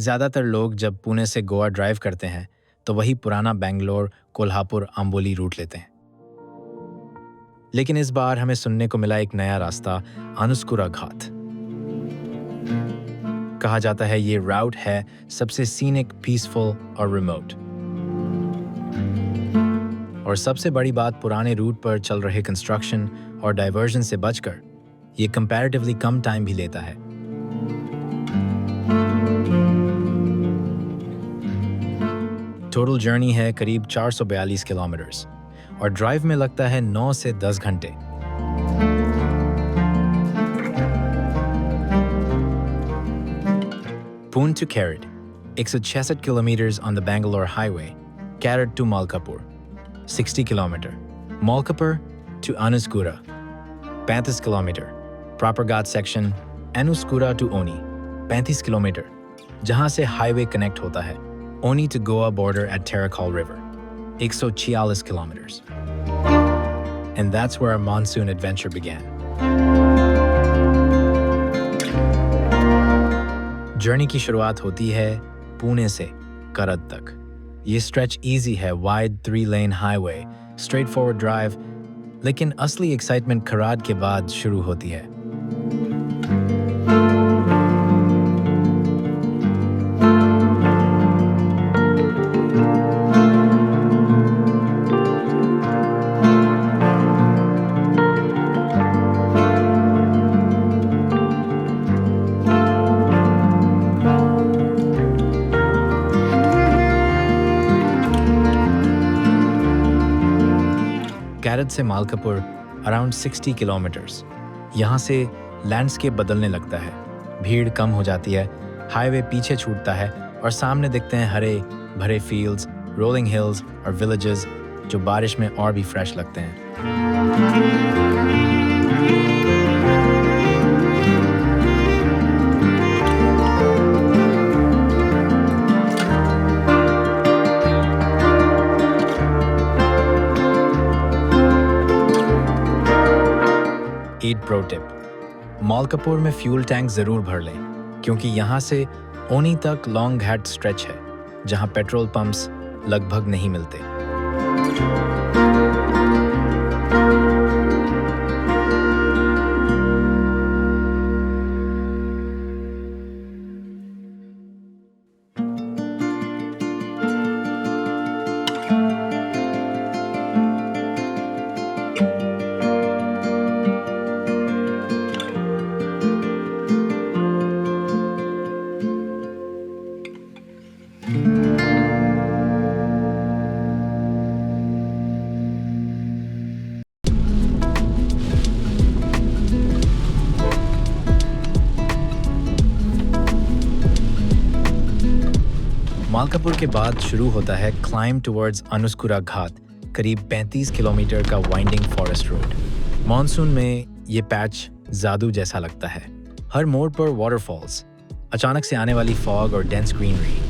ज़्यादातर लोग जब पुणे से गोवा ड्राइव करते हैं तो वही पुराना बेंगलोर, कोल्हापुर, आंबोली रूट लेते हैं। लेकिन इस बार हमें सुनने को मिला एक नया रास्ता, अनुस्कुरा घाट। कहा जाता है ये राउट है सबसे सीनिक, पीसफुल और रिमोट। और सबसे बड़ी बात, पुराने रूट पर चल रहे कंस्ट्रक्शन और डाइवर्जन से बचकर ये कंपैरेटिवली कम टाइम भी लेता है। टोटल जर्नी है करीब 442 किलोमीटर्स और ड्राइव में लगता है 9 से 10 घंटे। Pune to Carrot, 166 kilometers on the Bangalore highway, Carrot to Malkapur, 60 kilometer, Malkapur to Anuskura, 35 kilometer, proper ghat section, Anuskura to Oni, 35 kilometer, जहां से हाईवे कनेक्ट होता है, Oni to Goa border at Terracal River, 146 kilometers. And that's where our monsoon adventure began. Journey की शुरुआत होती है पुणे से करद तक। ये स्ट्रेच इजी है, wide 3-lane highway, straight forward drive, लेकिन असली एक्साइटमेंट खराद के बाद शुरू होती है। कैरट से मालकापुर अराउंड 60 किलोमीटर्स। यहाँ से लैंडस्केप बदलने लगता है, भीड़ कम हो जाती है, हाईवे पीछे छूटता है और सामने दिखते हैं हरे भरे फील्ड्स, रोलिंग हिल्स और विलेजेस जो बारिश में और भी फ्रेश लगते हैं। ईट प्रो टिप, मालकापुर में फ्यूल टैंक जरूर भर लें क्योंकि यहाँ से ओनी तक लॉन्ग घाट स्ट्रेच है जहाँ पेट्रोल पंप्स लगभग नहीं मिलते। मालकापुर के बाद शुरू होता है क्लाइंब टुवर्ड्स अनुस्कुरा घाट, करीब 35 किलोमीटर का वाइंडिंग फॉरेस्ट रोड। मॉनसून में ये पैच जादू जैसा लगता है, हर मोड़ पर वाटरफॉल्स, अचानक से आने वाली फॉग और डेंस ग्रीनरी।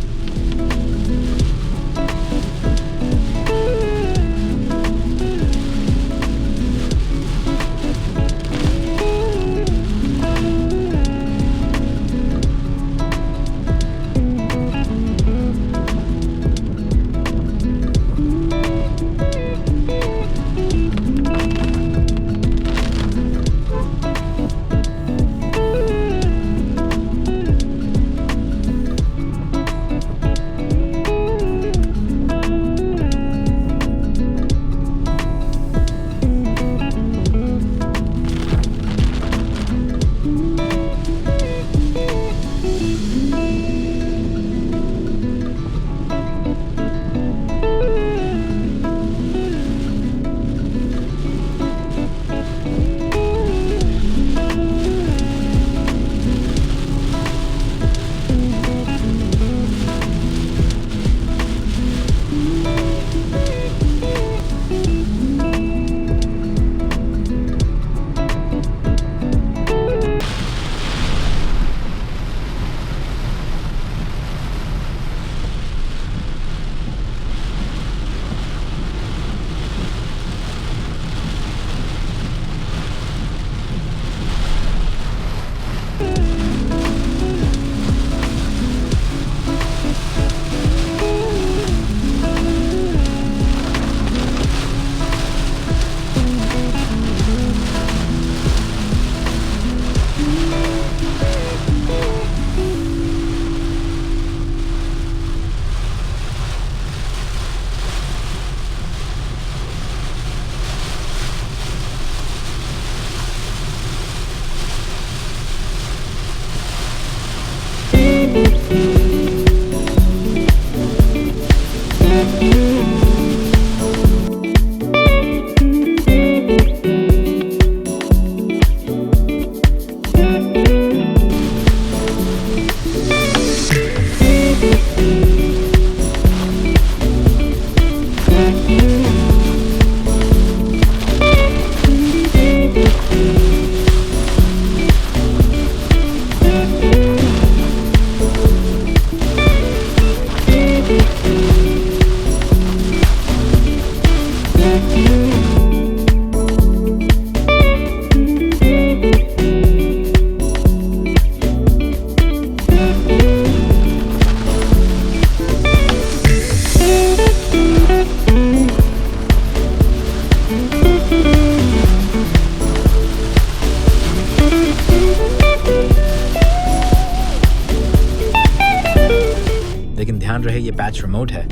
लेकिन ध्यान रहे ये पैच रिमोट है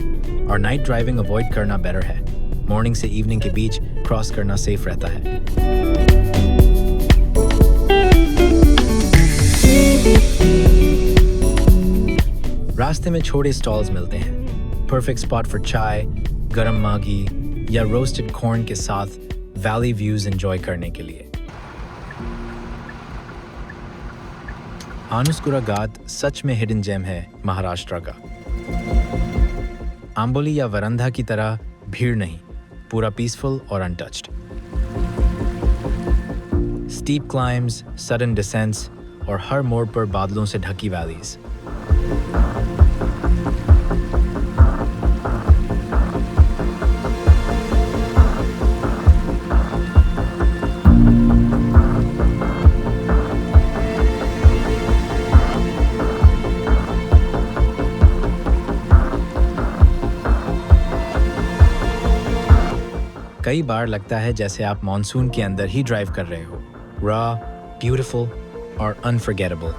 और नाइट ड्राइविंग अवॉइड करना बेटर है। मॉर्निंग से इवनिंग के बीच क्रॉस करना सेफ रहता है। रास्ते में छोटे स्टॉल्स मिलते हैं, परफेक्ट स्पॉट फॉर चाय, गरम मैगी या रोस्टेड कॉर्न के साथ वैली व्यूज एंजॉय करने के लिए। आनुस्कुरा घाट सच में हिडन जेम है महाराष्ट्र का। आंबोली या वरंधा की तरह भीड़ नहीं, पूरा पीसफुल और untouched. Steep climbs, sudden descents और हर मोड़ पर बादलों से ढकी वैलीज। कई बार लगता है जैसे आप मॉनसून के अंदर ही ड्राइव कर रहे हो। रॉ, ब्यूटीफुल और अनफॉरगेटेबल।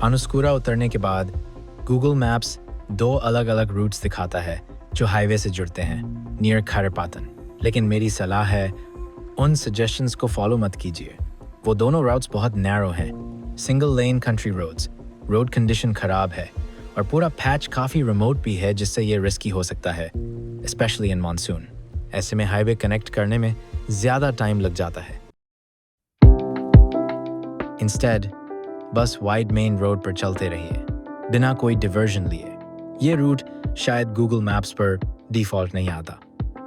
अनुस्कूरा उतरने के बाद गूगल मैप्स 2 अलग-अलग रूट्स दिखाता है जो हाईवे से जुड़ते हैं नियर खारेपाटन। लेकिन मेरी सलाह है उन सजेशंस को फॉलो मत कीजिए। वो दोनों राउट्स बहुत नैरो हैं, single lane country roads, road condition खराब है और पूरा पैच काफ़ी रिमोट भी है जिससे ये रिस्की हो सकता है, स्पेशली इन मानसून। ऐसे में हाईवे कनेक्ट करने में ज़्यादा टाइम लग जाता है। इंस्टेड बस वाइड मेन रोड पर चलते रहिए बिना कोई डिवर्जन लिए। ये रूट शायद गूगल मैप्स पर डिफ़ॉल्ट नहीं आता,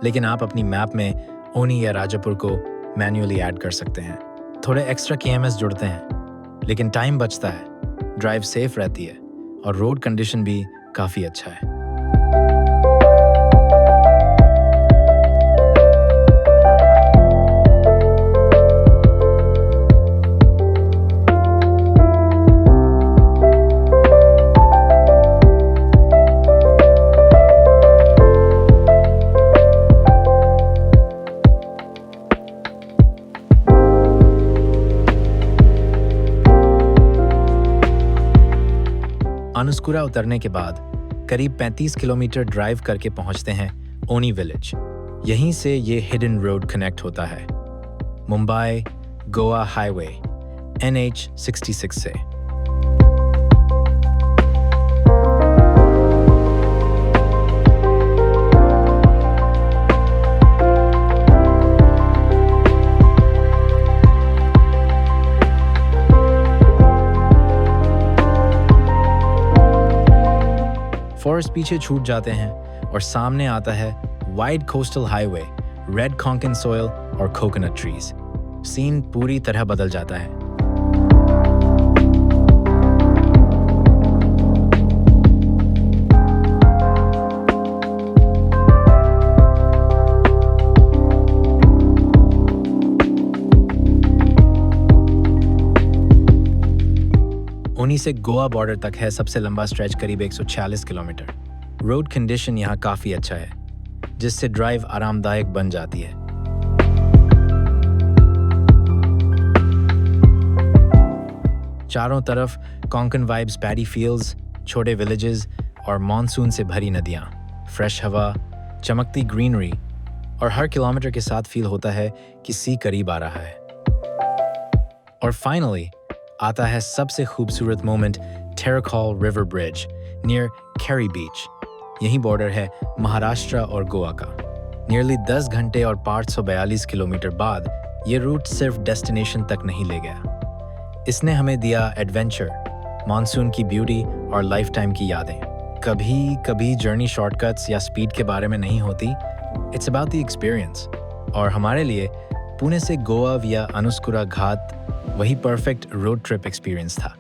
लेकिन आप अपनी मैप में ओनी या राजापुर को मैन्युअली ऐड कर सकते हैं। थोड़े एक्स्ट्रा KMS जुड़ते हैं, लेकिन टाइम बचता है, ड्राइव सेफ रहती है और रोड कंडीशन भी काफ़ी अच्छा है। अनुस्कूरा उतरने के बाद करीब 35 किलोमीटर ड्राइव करके पहुंचते हैं ओनी विलेज। यहीं से ये हिडन रोड कनेक्ट होता है मुंबई गोवा हाईवे NH66 से। फॉरेस्ट पीछे छूट जाते हैं और सामने आता है wide coastal highway, red Konkan soil और कोकोनट ट्रीज। सीन पूरी तरह बदल जाता है। ओनी से गोवा बॉर्डर तक है सबसे लंबा स्ट्रेच, करीब 146 किलोमीटर। रोड कंडीशन यहाँ काफ़ी अच्छा है, जिससे ड्राइव आरामदायक बन जाती है। चारों तरफ कोंकण वाइब्स, पैडी फील्ड्स, छोटे विलेजेस और मॉनसून से भरी नदियाँ, फ्रेश हवा, चमकती ग्रीनरी और हर किलोमीटर के साथ फील होता है कि सी करीब आ रहा है। और फाइनली आता है सबसे खूबसूरत moment, Terekhol river bridge near Keri beach. यही बॉर्डर है महाराष्ट्र और गोवा का। नियरली 10 घंटे और 542 किलोमीटर बाद ये रूट सिर्फ डेस्टिनेशन तक नहीं ले गया, इसने हमें दिया एडवेंचर, मानसून की ब्यूटी और लाइफ टाइम की यादें। कभी कभी जर्नी शॉर्टकट्स या स्पीड के बारे में नहीं होती, इट्स अबाउट द एक्सपीरियंस। और हमारे लिए पुणे से गोवा या अनुस्कूरा घाट वही परफेक्ट रोड ट्रिप एक्सपीरियंस था।